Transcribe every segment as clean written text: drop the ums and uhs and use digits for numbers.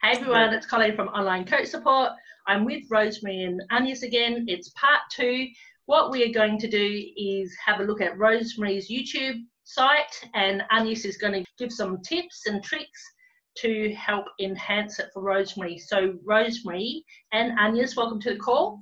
Hey everyone, it's Colleen from Online Coach Support. I'm with Rosemary and Agnes again. It's part 2. What we are going to do is have a look at Rosemary's YouTube site, and Agnes is going to give some tips and tricks to help enhance it for Rosemary. So Rosemary and Agnes, welcome to the call.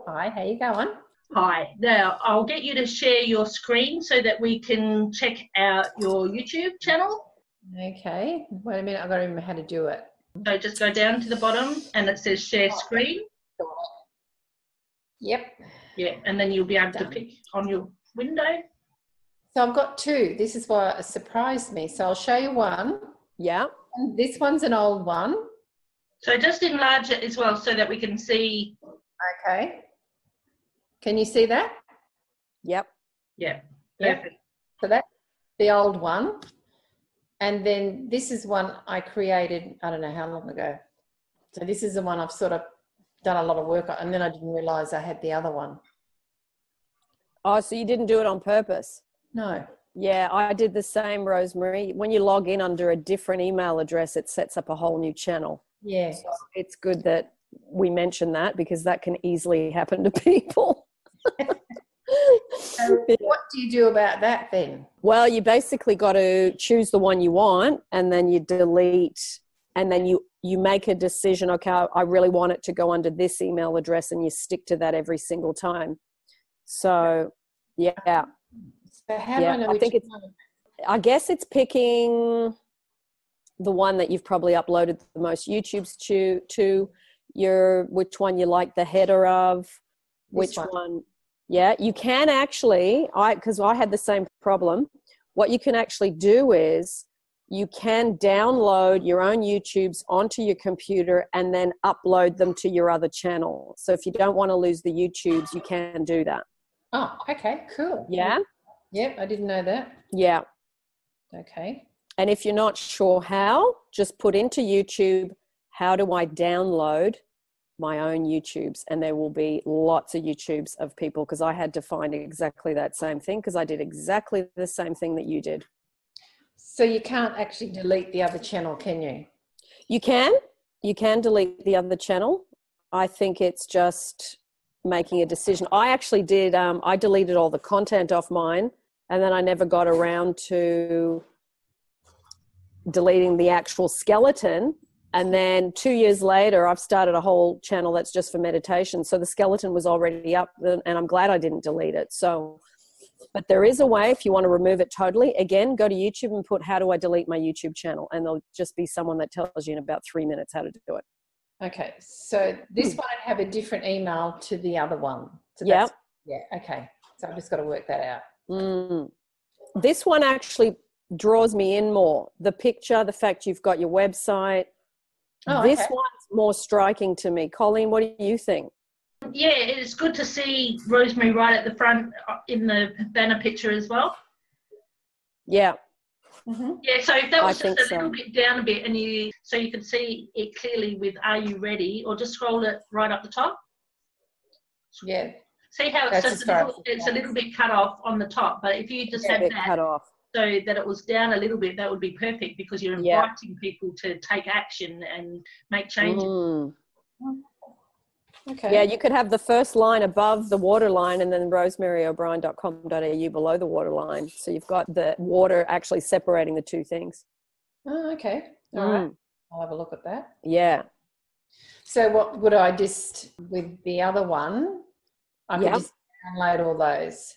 Hi, how you going? Hi. Now, I'll get you to share your screen so that we can check out your YouTube channel. Okay, wait a minute, I've got to remember how to do it. So just go down to the bottom and it says share screen. Yep. Yeah, and then you'll be able to pick on your window. So I've got 2. This is what surprised me. So I'll show you one. Yeah. And this one's an old one. So just enlarge it as well so that we can see. Okay. Can you see that? Yep. Yeah. Yep. Perfect. So that's the old one. And then this is one I created, I don't know how long ago. So this is the one I've sort of done a lot of work on, and then I didn't realise I had the other one. Oh, so you didn't do it on purpose? No. Yeah, I did the same, Rosemary. When you log in under a different email address, it sets up a whole new channel. Yeah. So it's good that we mention that because that can easily happen to people. So what do you do about that then? Well, you basically got to choose the one you want, and then you delete, and then you make a decision, okay, I really want it to go under this email address, and you stick to that every single time. So, yeah. So how do I know which one? I guess it's picking the one that you've probably uploaded the most YouTubes to, which one you like the header of, which one. Yeah, you can actually, because I had the same problem. What you can actually do is you can download your own YouTubes onto your computer and then upload them to your other channel. So if you don't want to lose the YouTubes, you can do that. Oh, okay, cool. Yeah? Yep, I didn't know that. Yeah. Okay. And if you're not sure how, just put into YouTube, how do I download my own YouTubes? And there will be lots of YouTubes of people, because I had to find exactly that same thing, because I did exactly the same thing that you did. So you can't actually delete the other channel, can you? You can delete the other channel. I think it's just making a decision. I actually did, I deleted all the content off mine, and then I never got around to deleting the actual skeleton. And then 2 years later, I've started a whole channel that's just for meditation. So the skeleton was already up, and I'm glad I didn't delete it. So, but there is a way if you want to remove it totally. Again, go to YouTube and put, how do I delete my YouTube channel? And there'll just be someone that tells you in about 3 minutes how to do it. Okay. So this one would have a different email to the other one. So yeah. Okay. So I've just got to work that out. This one actually draws me in more. The picture, the fact you've got your website. Oh, this one's more striking to me. Colleen, what do you think? Yeah, it's good to see Rosemary right at the front in the banner picture as well. Yeah. Mm-hmm. Yeah, so if that was just a little bit down a bit, and so you can see it clearly with "Are you ready?" or just scroll it right up the top. Yeah. See how it's just a little bit cut off on the top, but if you just had that cut off, so that it was down a little bit, that would be perfect, because you're inviting people to take action and make changes. Okay. Yeah, you could have the first line above the waterline and then rosemaryobrien.com.au below the waterline. So you've got the water actually separating the two things. Oh, okay. All right. I'll have a look at that. Yeah. So what would I just, with the other one, I could just download all those?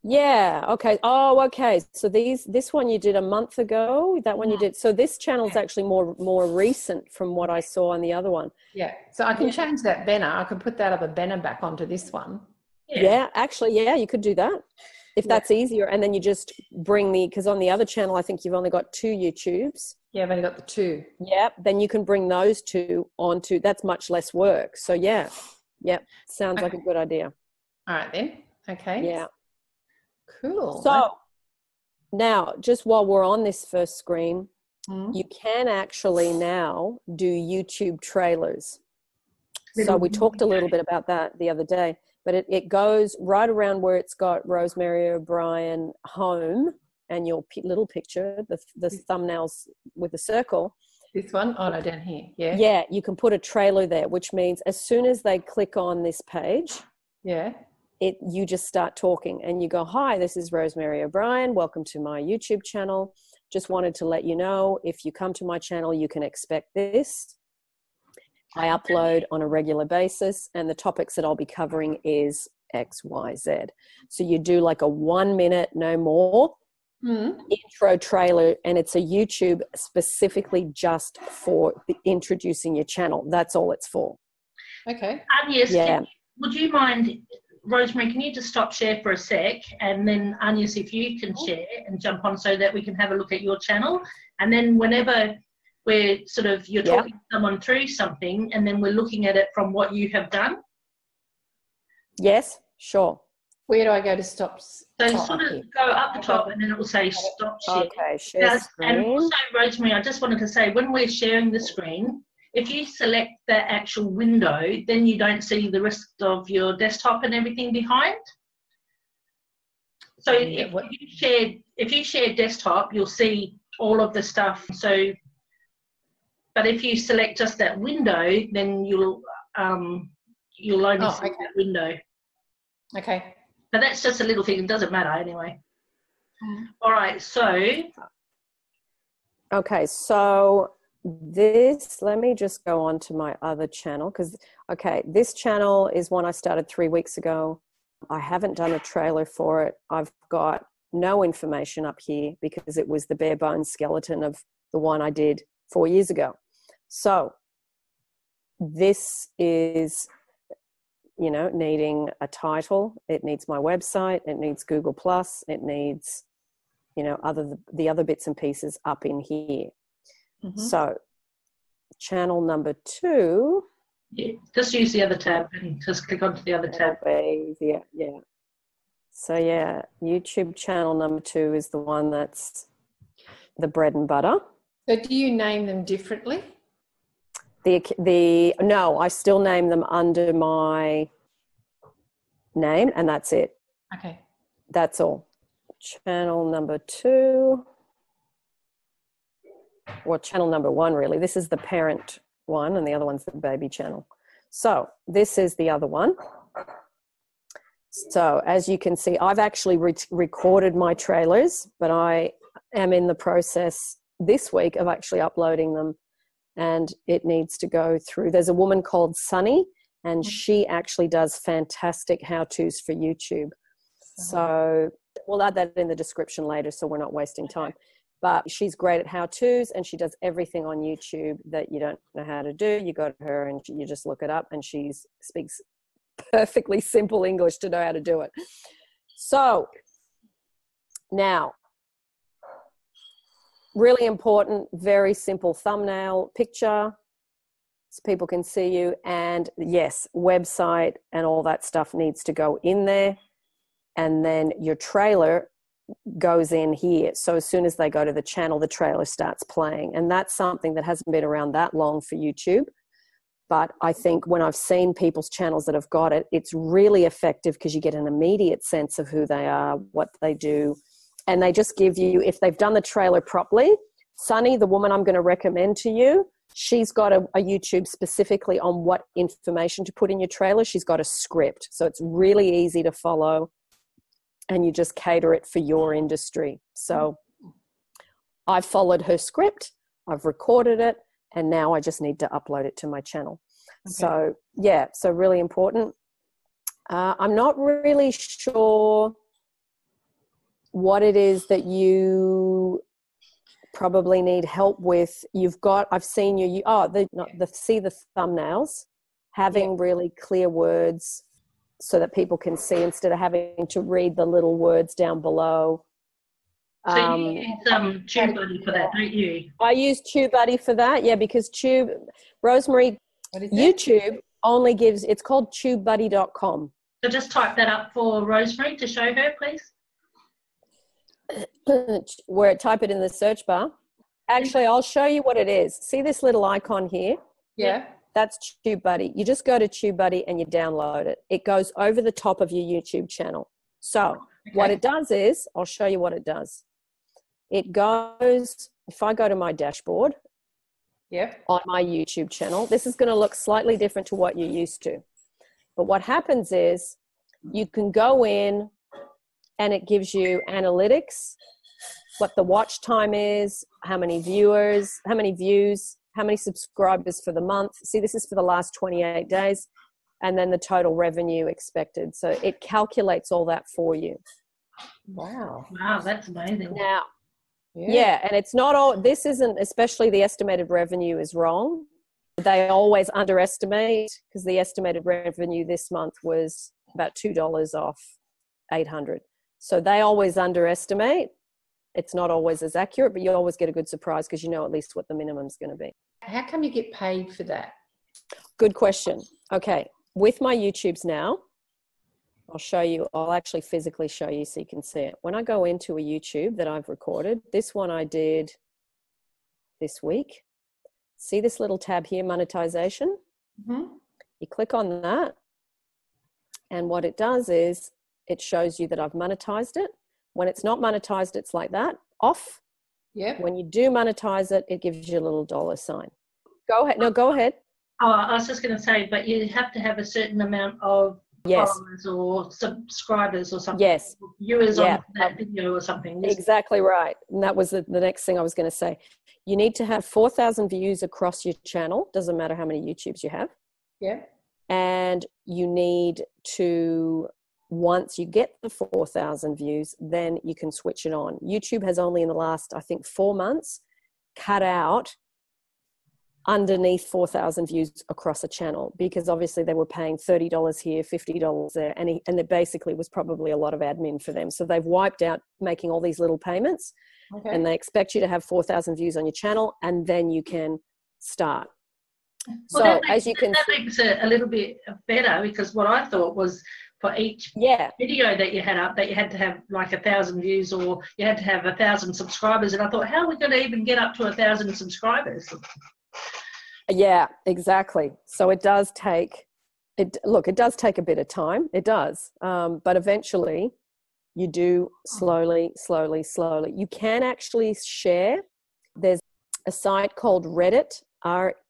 Yeah. Okay. Oh, okay. So this one you did a month ago. That one you did. So this channel is actually more recent from what I saw on the other one. Yeah. So I can change that banner. I can put that other banner back onto this one. Yeah. Actually, yeah, you could do that if that's easier. And then you just bring because on the other channel, I think you've only got 2 YouTubes. Yeah, I've only got the 2. Yeah. Then you can bring those 2 onto. That's much less work. So yeah. Sounds like a good idea. All right then. Okay. Yeah. Cool. So now, just while we're on this first screen, you can actually now do YouTube trailers. So we talked a little bit about that the other day, but it goes right around where it's got Rosemary O'Brien home and your little picture, the thumbnails with the circle. This one? Oh, no, down here. Yeah. Yeah, you can put a trailer there, which means as soon as they click on this page, Yeah. you just start talking and you go, hi, this is Rosemary O'Brien. Welcome to my YouTube channel. Just wanted to let you know, if you come to my channel, you can expect this. I upload on a regular basis, and the topics that I'll be covering is X, Y, Z. So you do like a 1 minute, no more, intro trailer, and it's a YouTube specifically just for introducing your channel. That's all it's for. Okay. Agnes, Yeah. would you mind, Rosemary, can you just stop share for a sec, and then Agnes, if you can share and jump on so that we can have a look at your channel, and then whenever we're sort of, you're talking to someone through something, and then we're looking at it from what you have done. Yes, sure. Where do I go to stop? So sort of go up the top, and then it will say stop share. Okay, share screen. And also, Rosemary, I just wanted to say, when we're sharing the screen, if you select the actual window, then you don't see the rest of your desktop and everything behind. So if you share desktop, you'll see all of the stuff. So, but if you select just that window, then you'll only see that window. Okay. But that's just a little thing. It doesn't matter anyway. All right. So. Okay. So this, let me just go on to my other channel because, okay, this channel is one I started 3 weeks ago. I haven't done a trailer for it. I've got no information up here because it was the bare bones skeleton of the one I did 4 years ago. So this is, you know, needing a title. It needs my website. It needs Google+. It needs, you know, the other bits and pieces up in here. So channel number 2. Yeah, just use the other tab and just click onto the other tab. Yeah. So yeah, YouTube channel number 2 is the one that's the bread and butter. So do you name them differently? No, I still name them under my name, and that's it. Okay. That's all. Channel number 2. Or channel number 1, really. This is the parent one, and the other one's the baby channel. So this is the other one. So as you can see, I've actually recorded my trailers, but I am in the process this week of actually uploading them, and it needs to go through. There's a woman called Sunny, and she actually does fantastic how-tos for YouTube. So we'll add that in the description later so we're not wasting time. But she's great at how-tos, and she does everything on YouTube that you don't know how to do. You go to her and you just look it up, and she speaks perfectly simple English to know how to do it. So now, really important, very simple thumbnail picture so people can see you. And yes, website and all that stuff needs to go in there. And then your trailer goes in here. So as soon as they go to the channel, the trailer starts playing. And that's something that hasn't been around that long for YouTube. But I think when I've seen people's channels that have got it, it's really effective because you get an immediate sense of who they are, what they do. And they just give you, if they've done the trailer properly, Sunny, the woman I'm going to recommend to you, she's got a YouTube specifically on what information to put in your trailer. She's got a script. So it's really easy to follow, and you just cater it for your industry. So I've followed her script, I've recorded it, and now I just need to upload it to my channel. Okay. So yeah, so really important. I'm not really sure what it is that you probably need help with. You've got, I've seen you, see the thumbnails, having really clear words so that people can see instead of having to read the little words down below. So you use TubeBuddy for that, don't you? I use TubeBuddy for that, yeah, because Rosemary, YouTube only gives, it's called TubeBuddy.com. So just type that up for Rosemary to show her, please. Type it in the search bar. Actually, I'll show you what it is. See this little icon here? Yeah. That's TubeBuddy. You just go to TubeBuddy and you download it. It goes over the top of your YouTube channel. So what it does is, I'll show you what it does. It goes, if I go to my dashboard, Yep. on my YouTube channel. This is going to look slightly different to what you're used to. But what happens is you can go in and it gives you analytics, what the watch time is, how many viewers, how many views, how many subscribers for the month. See, this is for the last 28 days. And then the total revenue expected. So it calculates all that for you. Wow. Wow, that's amazing. Now, yeah, and it's not all, this isn't, especially the estimated revenue is wrong. They always underestimate, because the estimated revenue this month was about $2 off 800. So they always underestimate. It's not always as accurate, but you always get a good surprise because you know at least what the minimum is going to be. How come you get paid for that? Good question. Okay, with my YouTubes now, I'll show you, I'll actually physically show you so you can see it. When I go into a YouTube that I've recorded, this one I did this week. See this little tab here, monetization? Mm-hmm. You click on that, and what it does is it shows you that I've monetized it. When it's not monetized, it's like that, off. Yep. When you do monetize it, it gives you a little dollar sign. Go ahead. No, go ahead. Oh, I was just going to say, but you have to have a certain amount of followers or subscribers or something. Yes. Viewers on that video or something. Exactly right. And that was the next thing I was going to say. You need to have 4,000 views across your channel. Doesn't matter how many YouTubes you have. Yeah. And you need to, once you get the 4,000 views, then you can switch it on. YouTube has only in the last, I think, 4 months cut out underneath 4,000 views across a channel, because obviously they were paying $30 here, $50 there, and there basically was probably a lot of admin for them. So they've wiped out making all these little payments, and they expect you to have 4,000 views on your channel, and then you can start. Well, so as you can, that makes it a little bit better, because what I thought was for each video that you had up, that you had to have like 1,000 views, or you had to have 1,000 subscribers, and I thought, how are we going to even get up to 1,000 subscribers? Yeah, exactly. So it does take, it does take a bit of time. It does. But eventually you do slowly. You can actually share. There's a site called Reddit, REDDIT,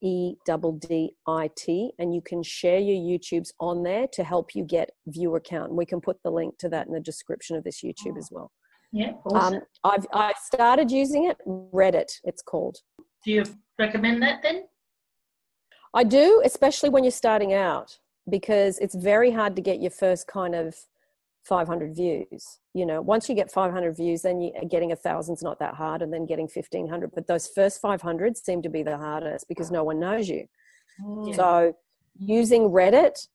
and you can share your YouTubes on there to help you get viewer count. And we can put the link to that in the description of this YouTube as well. Yeah, awesome. I started using it, Reddit, it's called. Do you recommend that then? I do, especially when you're starting out, because it's very hard to get your first kind of 500 views. You know, once you get 500 views, then getting 1,000's not that hard, and then getting 1,500. But those first 500 seem to be the hardest because no one knows you. Yeah. So using Reddit,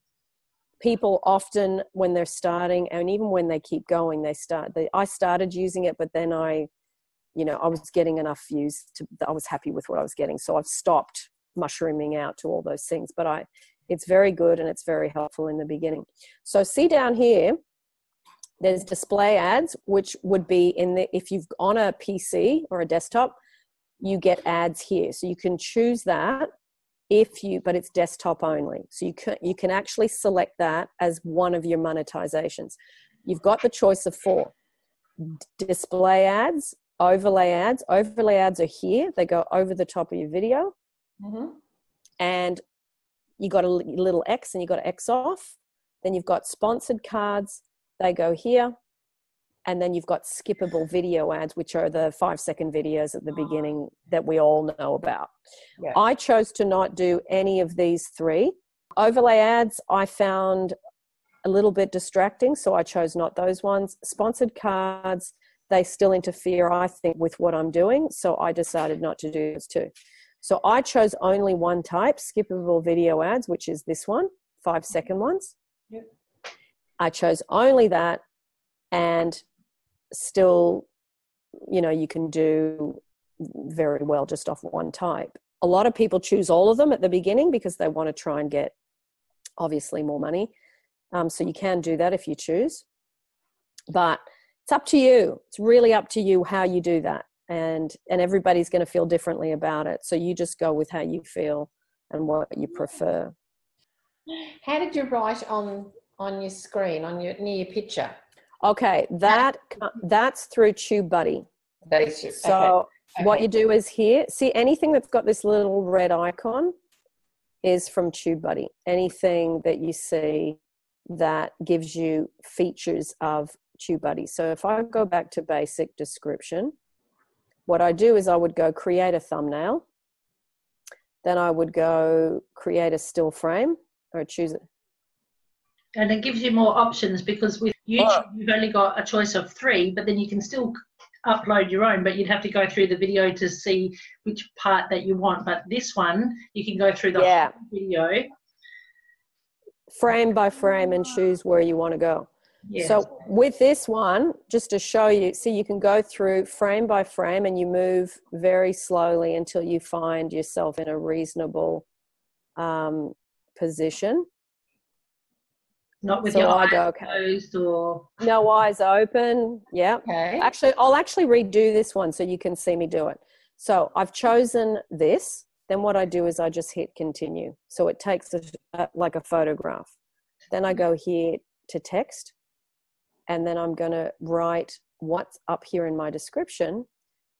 people often, when they're starting, and even when they keep going, I started using it, but then I was getting enough views I was happy with what I was getting. So I've stopped mushrooming out to all those things, but it's very good and it's very helpful in the beginning. So see down here, there's display ads, which would be if you've on a PC or a desktop, you get ads here. So you can choose that but it's desktop only. So you can actually select that as one of your monetizations. You've got the choice of 4: display ads, overlay ads. Overlay ads are here. They go over the top of your video. Mm-hmm. And you got a little X, and you got to X off. Then you've got sponsored cards. They go here. And then you've got skippable video ads, which are the 5-second videos at the beginning that we all know about. Yeah. I chose to not do any of these 3. Overlay ads, I found a little bit distracting, so I chose not those ones. Sponsored cards, they still interfere, I think, with what I'm doing. So I decided not to do those too. So I chose only one type, skippable video ads, which is this one, 5-second ones. Yep. I chose only that, and still, you can do very well just off one type. A lot of people choose all of them at the beginning because they want to try and get, obviously, more money. So you can do that if you choose. But it's up to you. It's really up to you how you do that. And everybody's going to feel differently about it. So you just go with how you feel and what you prefer. How did you write on your screen, near your picture? Okay, that's through TubeBuddy. That is true. So What you do is here, see anything that's got this little red icon is from TubeBuddy. Anything that you see that gives you features of TubeBuddy. So if I go back to basic description, what I do is I would go create a thumbnail. Then I would go create a still frame or choose it. And it gives you more options because with YouTube, you've only got a choice of 3, but then you can still upload your own, but you'd have to go through the video to see which part that you want. But this one, you can go through the whole video. Frame by frame and choose where you want to go. Yes. So with this one, just to show you, see you can go through frame by frame and you move very slowly until you find yourself in a reasonable position. Not with your eyes closed or... No eyes open. Yeah. Okay. Actually, I'll actually redo this one so you can see me do it. So I've chosen this. Then what I do is I just hit continue. So it takes like a photograph. Then I go here to text. And then I'm going to write what's up here in my description,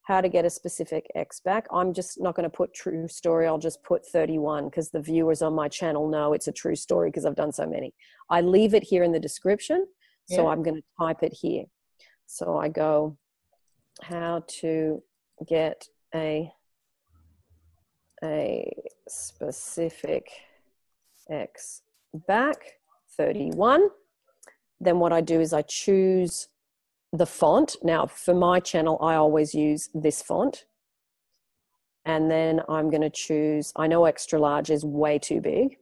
how to get a specific X back. I'm just not going to put true story. I'll just put 31 because the viewers on my channel know it's a true story because I've done so many. I leave it here in the description. So I'm going to type it here. So I go how to get a specific X back, 31. Then what I do is I choose the font. Now for my channel, I always use this font. And then I'm going to choose, I know extra large is way too big.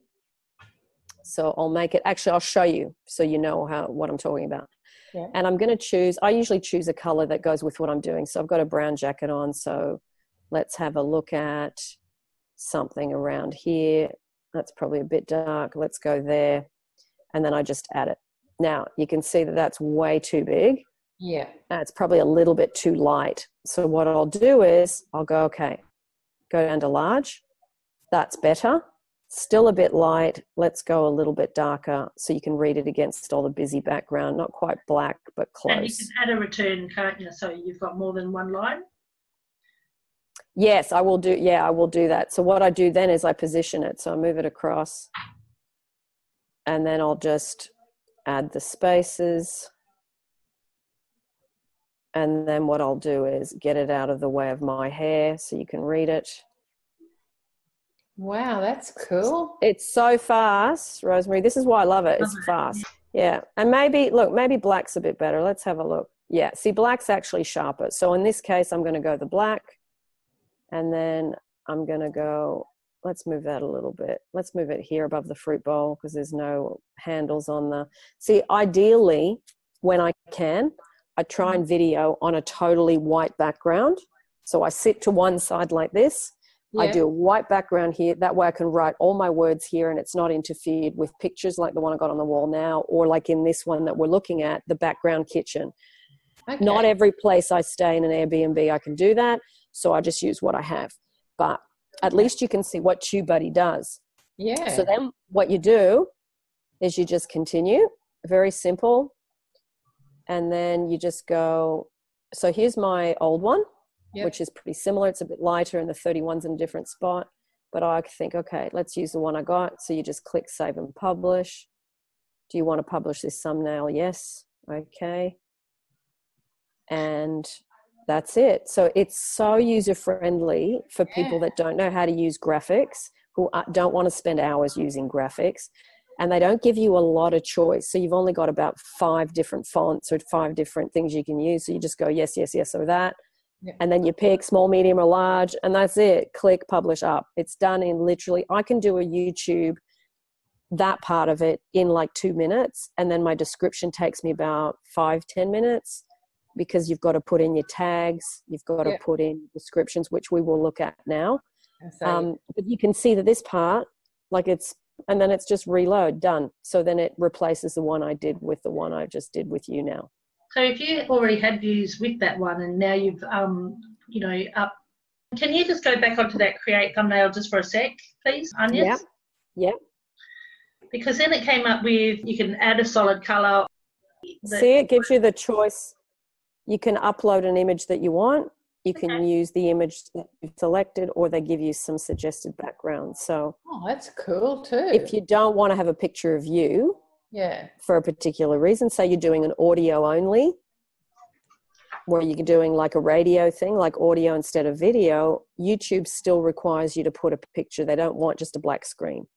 So I'll make it, actually I'll show you so you know what I'm talking about. Yeah. And I'm going to choose, I usually choose a color that goes with what I'm doing. So I've got a brown jacket on. So let's have a look at something around here. That's probably a bit dark. Let's go there. And then I just add it. Now, you can see that that's way too big. Yeah. It's probably a little bit too light. So what I'll do is I'll go, okay, go down to large. That's better. Still a bit light. Let's go a little bit darker so you can read it against all the busy background. Not quite black, but close. And you can add a return, can't you? So you've got more than one line? Yes, I will do. Yeah, I will do that. So what I do then is I position it. So I move it across. And then I'll just add the spaces. And then what I'll do is get it out of the way of my hair so you can read it. Wow, that's cool. It's so fast, Rosemary. This is why I love it. It's fast. Yeah. And maybe, look, maybe black's a bit better. Let's have a look. Yeah. See, black's actually sharper. So in this case, I'm going to go the black. And then I'm going to go, let's move that a little bit. Let's move it here above the fruit bowl because there's no handles on the... See, ideally, when I can, I try and video on a totally white background. So I sit to one side like this. Yeah. I do a white background here. That way I can write all my words here and it's not interfered with pictures like the one I got on the wall now, or like in this one that we're looking at, the background kitchen. Okay. Not every place I stay in an Airbnb I can do that. So I just use what I have. But at least you can see what TubeBuddy does. Yeah. So then what you do is you just continue. Very simple. And then you just go, so here's my old one. Yep. Which is pretty similar. It's a bit lighter and the 31's in a different spot. But I think, okay, let's use the one I got. So you just click Save and Publish. Do you want to publish this thumbnail? Yes. Okay. And that's it. So it's so user-friendly for people that don't know how to use graphics, who don't want to spend hours using graphics. And they don't give you a lot of choice. So you've only got about 5 different fonts or 5 different things you can use. So you just go, yes, yes, yes, or that. Yeah. And then you pick small, medium, or large, and that's it. Click publish up. It's done in literally, I can do a YouTube, that part of it, in like 2 minutes. And then my description takes me about 5-10 minutes because you've got to put in your tags. You've got to put in descriptions, which we will look at now. But you can see that this part, like it's, and then it's just reload, done. So then it replaces the one I did with the one I just did with you now. So if you already had views with that one and now you've, you know, can you just go back onto that create thumbnail just for a sec, please, Agnes? Yeah. Yeah. Because then it came up with, you can add a solid colour. See, it gives you the choice. You can upload an image that you want. You can use the image that you've selected, or they give you some suggested backgrounds. So that's cool too. If you don't want to have a picture of you, for a particular reason, say you're doing an audio only, where you're doing like a radio thing, like audio instead of video, YouTube still requires you to put a picture. They don't want just a black screen.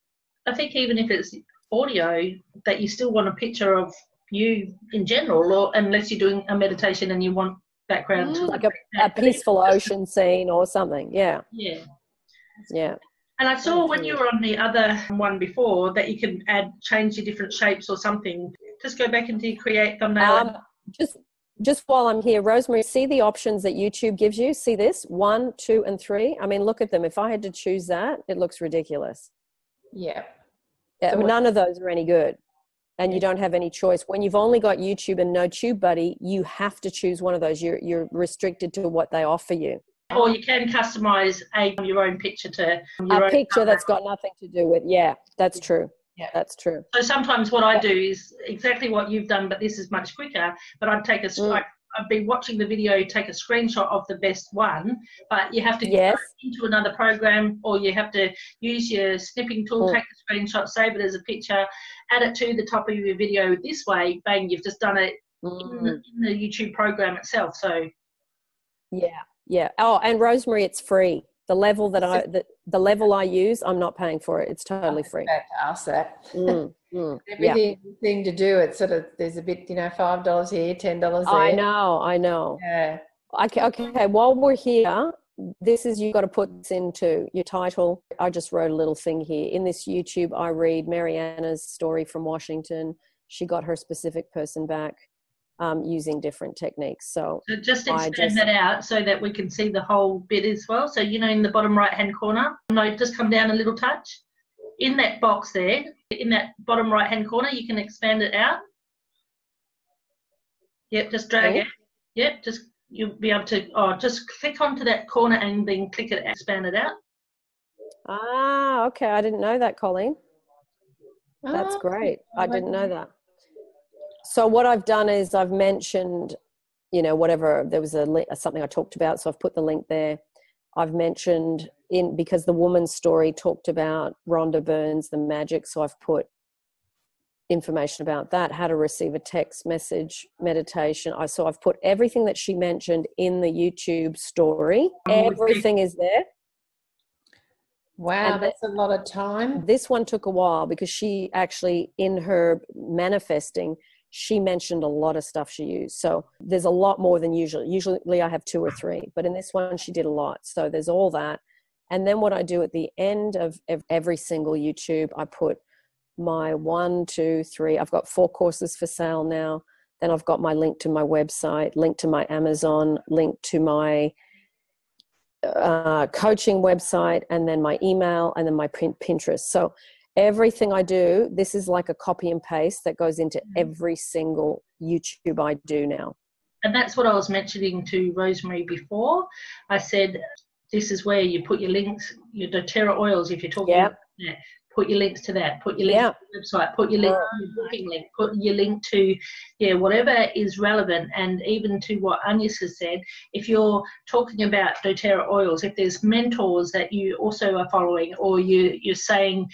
I think even if it's audio, that you still want a picture of you in general, or unless you're doing a meditation and you want background to like a peaceful ocean scene or something. Yeah. And I saw when you were on the other one before that you can change your different shapes or something. Just go back into create thumbnail. Just while I'm here, Rosemary, see the options that YouTube gives you? See this? 1, 2, and 3. I mean, look at them. If I had to choose that, it looks ridiculous. So none of those are any good. And you don't have any choice. When you've only got YouTube and no TubeBuddy, you have to choose one of those. You're restricted to what they offer you. Or you can customize your own picture to a picture that's got nothing to do with. That's true. That's true. So sometimes what I do is exactly what you've done, but this is much quicker. But I'd take I'd be watching the video, take a screenshot of the best one, but you have to go into another program, or you have to use your snipping tool, take a screenshot, save it as a picture, add it to the top of your video. This way, bang, you've just done it in the YouTube program itself. So Oh, and Rosemary, it's free. The level that the level I use, I'm not paying for it. It's totally free. I was about to ask that. Everything to do, it's sort of, there's a bit, $5 here, $10 there. I know. Yeah. Okay. While we're here, you've got to put this into your title. I just wrote a little thing here. In this YouTube, I read Mariana's story from Washington. She got her specific person back using different techniques. So just expand that out so that we can see the whole bit as well. So, in the bottom right-hand corner, just come down a little touch. In that box there, in that bottom right-hand corner, you can expand it out. Yep, just drag it. Yep, you'll be able to, just click onto that corner and then click it, expand it out. Okay. I didn't know that, Colleen. That's great. I didn't know that. So what I've done is I've mentioned, whatever, there was something I talked about, so I've put the link there. I've mentioned because the woman's story talked about Rhonda Byrne's The Magic, so I've put information about that, how to receive a text message meditation. So I've put everything that she mentioned in the YouTube story. Everything is there. Wow, that's a lot of time. This one took a while because she actually, in her manifesting, she mentioned a lot of stuff she used. So there's a lot more than usually. Usually I have 2 or 3, but in this one she did a lot. So there's all that. And then what I do at the end of every single YouTube, I put my 1, 2, 3. I've got 4 courses for sale now. Then I've got my link to my website, link to my Amazon, link to my coaching website, and then my email, and then my Pinterest. So everything I do, this is like a copy and paste that goes into every single YouTube I do now. And that's what I was mentioning to Rosemary before. I said, this is where you put your links, your doTERRA oils, if you're talking about that. Put your links to that, put your link to the website, put your link to your booking link, put your link to, whatever is relevant. And even to what Agnes has said, if you're talking about doTERRA oils, if there's mentors that you also are following, or you're saying,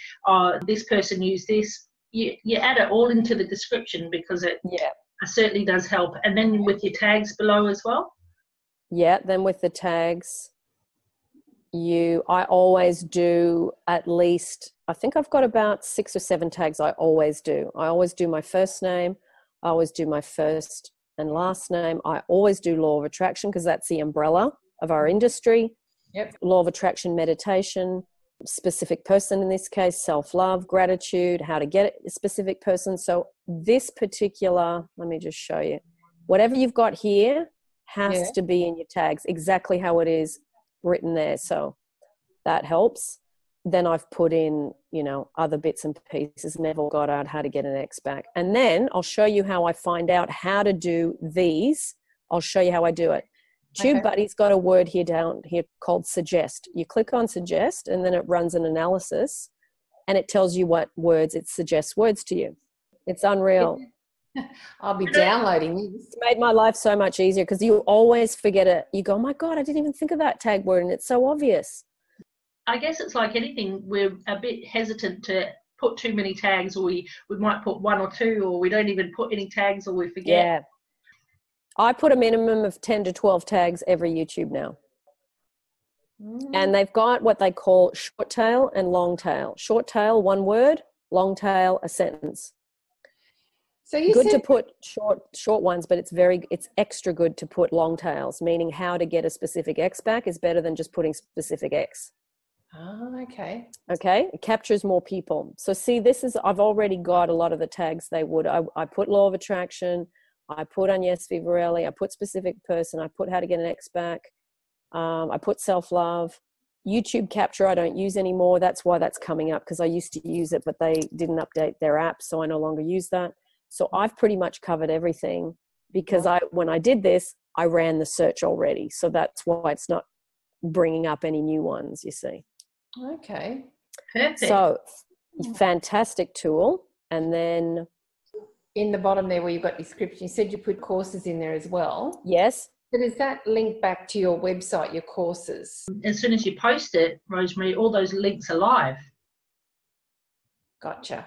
this person used this, you add it all into the description, because it certainly does help. And then with your tags below as well. Yeah, then with the tags, I always do at least, I think I've got about 6 or 7 tags I always do. I always do my first name. I always do my first and last name. I always do law of attraction, because that's the umbrella of our industry. Yep. Law of attraction meditation, specific person in this case, self-love, gratitude, how to get a specific person. So this particular, let me just show you. Whatever you've got here has to be in your tags, exactly how it is written there. So that helps. Then I've put in, other bits and pieces, Neville, Goddard, how to get an X back. And then I'll show you how I find out how to do these. I'll show you how I do it. TubeBuddy's got a word here down here called suggest. You click on suggest, and then it runs an analysis, and it tells you what words, it suggests words to you. It's unreal. I'll be downloading this. It's made my life so much easier because you always forget it. You go, oh my God, I didn't even think of that tag word, and it's so obvious. I guess it's like anything. We're a bit hesitant to put too many tags, or we might put one or two, or we don't even put any tags, or we forget. Yeah. I put a minimum of 10 to 12 tags every YouTube now. And they've got what they call short tail and long tail. Short tail, one word. Long tail, a sentence. So you good said to put short ones, but it's extra good to put long tails, meaning how to get a specific X back is better than just putting specific X. Oh, okay. Okay, it captures more people. So see, I've already got a lot of the tags they would. I put law of attraction, I put Agnes Vivarelli, I put specific person, I put how to get an X back, I put self-love. YouTube capture I don't use anymore. That's why that's coming up, because I used to use it, but they didn't update their app, so I no longer use that. So I've pretty much covered everything because when I did this, I ran the search already. So that's why it's not bringing up any new ones, you see. Okay. Perfect. So fantastic tool. And then in the bottom there where you've got description, you said you put courses in there as well. Yes. So does that link back to your website, your courses? As soon as you post it, Rosemary, all those links are live. Gotcha.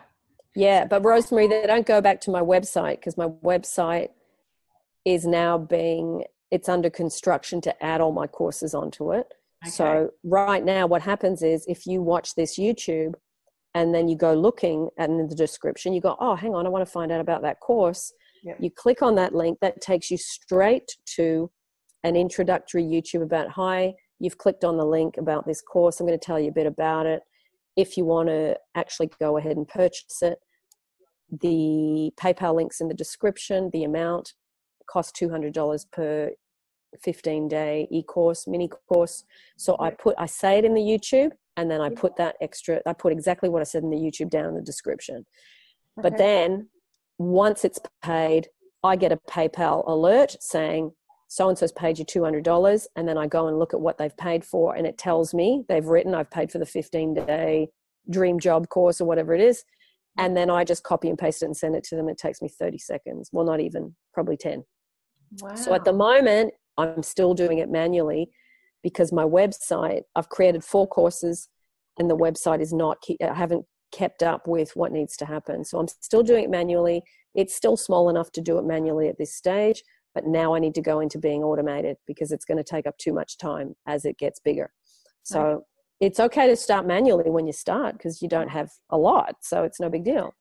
Yeah, but Rosemary, they don't go back to my website because my website is now it's under construction to add all my courses onto it. Okay. So right now what happens is if you watch this YouTube and then you go looking and in the description, you go, oh, hang on, I want to find out about that course. Yep. You click on that link, that takes you straight to an introductory YouTube about, hi, you've clicked on the link about this course. I'm going to tell you a bit about it. If you want to actually go ahead and purchase it, the PayPal link's in the description. The amount costs $200 per 15-day e-course, mini course. So I say it in the YouTube, and then I put I put exactly what I said in the YouTube down in the description. Okay. But then once it's paid, I get a PayPal alert saying, so-and-so's paid you $200, and then I go and look at what they've paid for, and it tells me I've paid for the 15-day dream job course or whatever it is, and then I just copy and paste it and send it to them. It takes me 30 seconds. Well, not even, probably 10. Wow. So at the moment, I'm still doing it manually because my website, I've created 4 courses, and the website I haven't kept up with what needs to happen. So I'm still doing it manually. It's still small enough to do it manually at this stage. But now I need to go into being automated because it's going to take up too mumuch time as it gets bigger. So it's okay to start manually when you start because you don't have a lot. So it's no big deal.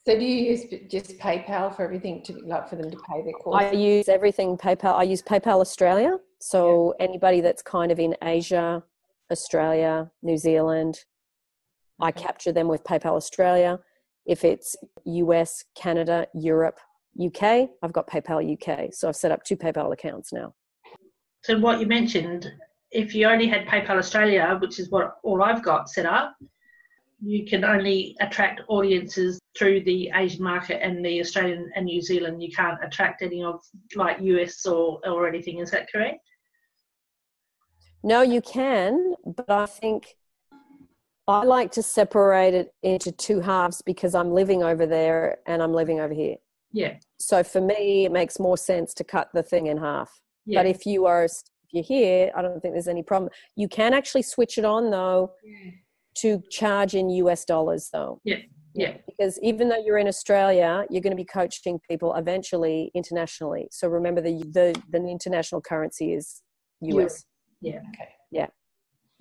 So do you use just PayPal for everything for them to pay their course? I use everything PayPal. I use PayPal Australia. So anybody that's kind of in Asia, Australia, New Zealand, I capture them with PayPal Australia. If it's US, Canada, Europe, UK, I've got PayPal UK. So I've set up 2 PayPal accounts now. So what you mentioned, if you only had PayPal Australia, which is what all I've got set up, you can only attract audiences through the Asian market and the Australian and New Zealand. You can't attract any of like US or anything. Is that correct? No, you can, but I think I like to separate it into 2 halves because I'm living over there and I'm living over here. Yeah. So for me, it makes more sense to cut the thing in half. Yeah. But if you're here, I don't think there's any problem. You can actually switch it on though to charge in US dollars though. Yeah. Yeah. Because even though you're in Australia, you're going to be coaching people eventually internationally. So remember the international currency is US. Yeah. Okay. Yeah.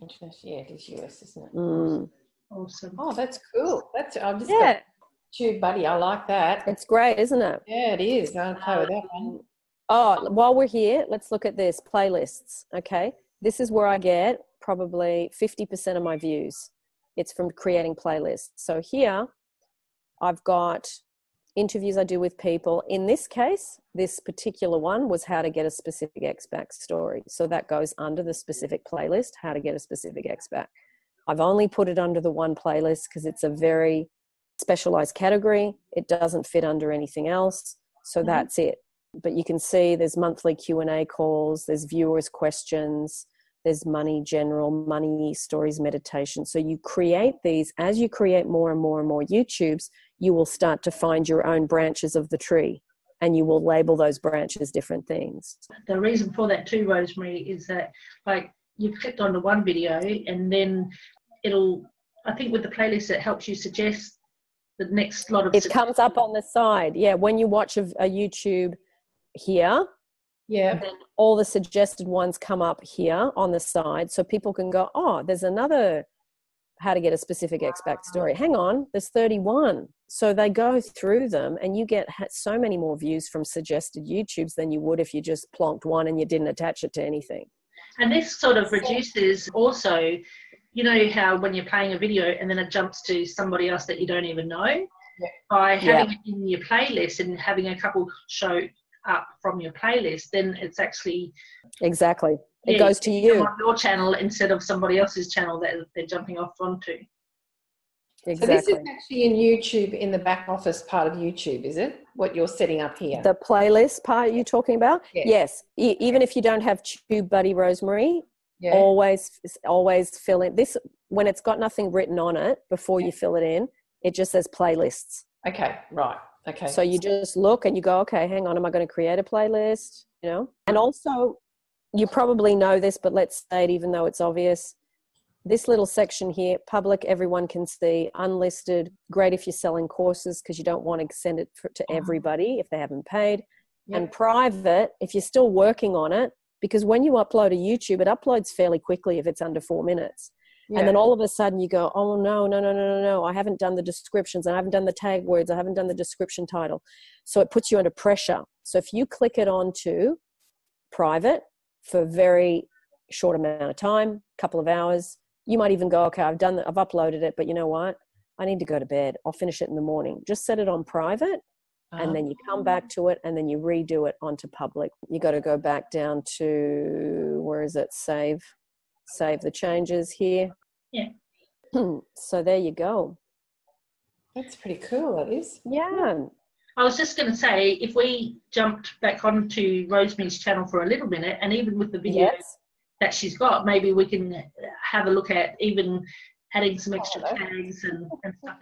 International. Yeah, it is US, isn't it? Mm. Awesome. Oh, that's cool. I've just got TubeBuddy. I like that. It's great, isn't it? Yeah, it is. I'm okay with that one. Oh, while we're here, let's look at this playlists. Okay. This is where I get probably 50% of my views. It's from creating playlists. So here I've got interviews I do with people. In this case, this particular one was how to get a specific X back story. So that goes under the specific playlist, how to get a specific X back. I've only put it under the one playlist because it's a very specialized category. It doesn't fit under anything else. So that's it. But you can see there's monthly Q&A calls, there's viewers' questions, there's money general, money stories, meditation. So you create these, as you create more and more and more YouTubes, you will start to find your own branches of the tree, and you will label those branches different things. The reason for that too, Rosemary, is that like you've clicked on the one video and then it'll, I think with the playlist, it helps you suggest the next lot of... It comes up on the side. Yeah, when you watch a YouTube here, yeah, then all the suggested ones come up here on the side, so people can go, oh, there's another how to get a specific X backstory. Hang on, there's 31. So they go through them, and you get so many more views from suggested YouTubes than you would if you just plonked one and you didn't attach it to anything. And this sort of reduces also, you know how when you're playing a video and then it jumps to somebody else that you don't even know? Yeah. By having it in your playlist and having a couple show up from your playlist, then it's actually... Exactly. It goes to you. On your channel instead of somebody else's channel that they're jumping off onto. Exactly. So this is actually in YouTube, in the back office part of YouTube, is it? What you're setting up here? The playlist part you're talking about? Yeah. Yes. Even if you don't have TubeBuddy, Rosemary, always fill in this. When it's got nothing written on it, before you fill it in, it just says playlists. Okay, right. Okay. So you just look and you go, okay, hang on, am I going to create a playlist? You know? And also, you probably know this, but let's say it even though it's obvious. This little section here, public, everyone can see. Unlisted, great if you're selling courses because you don't want to send it to everybody if they haven't paid. Yep. And private, if you're still working on it, because when you upload a YouTube, it uploads fairly quickly if it's under 4 minutes. Yeah. And then all of a sudden you go, oh, no, I haven't done the descriptions. I haven't done the tag words. I haven't done the description title. So it puts you under pressure. So if you click it onto private for a very short amount of time, couple of hours, you might even go, okay, I've uploaded it, but you know what? I need to go to bed. I'll finish it in the morning. Just set it on private, and then you come back to it, and then you redo it onto public. You got to go back down to, where is it? Save the changes here. Yeah. So there you go. That's pretty cool, that is. Yeah. I was just going to say, if we jumped back onto Rosemary's channel for a little minute, and even with the video that she's got, maybe we can have a look at even adding some extra tags and stuff.